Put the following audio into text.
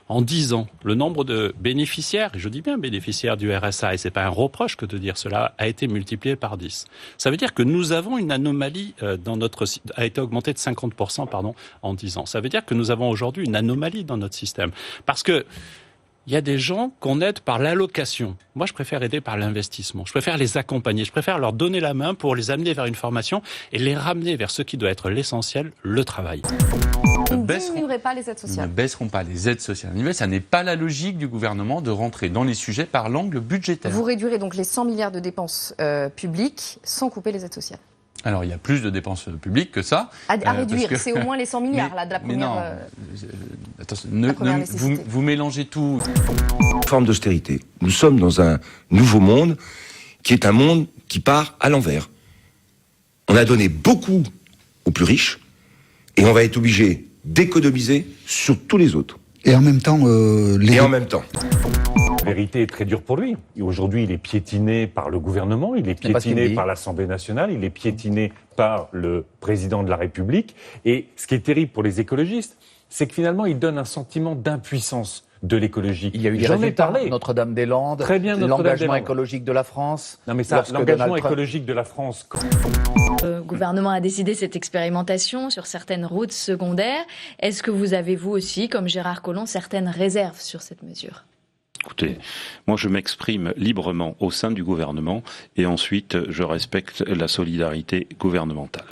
en 10 ans, le nombre de bénéficiaires, et je dis bien bénéficiaires du RSA, et c'est pas un reproche que de dire cela, a été multiplié par 10. Ça veut dire que nous avons une anomalie dans notre a été augmentée de 50% en 10 ans. Ça veut dire que nous avons aujourd'hui une anomalie dans notre système. Parce que il y a des gens qu'on aide par l'allocation. Moi, je préfère aider par l'investissement. Je préfère les accompagner. Je préfère leur donner la main pour les amener vers une formation et les ramener vers ce qui doit être l'essentiel, le travail. Vous ne diminuerez pas les aides sociales. Nous ne baisserons pas les aides sociales. Ça n'est pas la logique du gouvernement de rentrer dans les sujets par l'angle budgétaire. Vous réduirez donc les 100 milliards de dépenses publiques sans couper les aides sociales. Alors, il y a plus de dépenses publiques que ça. À réduire, c'est au moins les 100 milliards là, de la première, attention, vous mélangez tout. Forme d'austérité. Nous sommes dans un nouveau monde qui est un monde qui part à l'envers. On a donné beaucoup aux plus riches et on va être obligé d'économiser sur tous les autres. Et en même temps, La vérité est très dure pour lui. Et aujourd'hui, il est piétiné par le gouvernement, il est piétiné par l'Assemblée nationale, il est piétiné par le président de la République. Et ce qui est terrible pour les écologistes, c'est que finalement, il donne un sentiment d'impuissance de l'écologie. Il y a eu des résultats, Notre-Dame-des-Landes, l'engagement écologique de la France. Non mais ça, l'engagement écologique de la France... Le gouvernement a décidé cette expérimentation sur certaines routes secondaires. Est-ce que vous avez, vous aussi, comme Gérard Collomb, certaines réserves sur cette mesure ? Écoutez, moi je m'exprime librement au sein du gouvernement et ensuite je respecte la solidarité gouvernementale.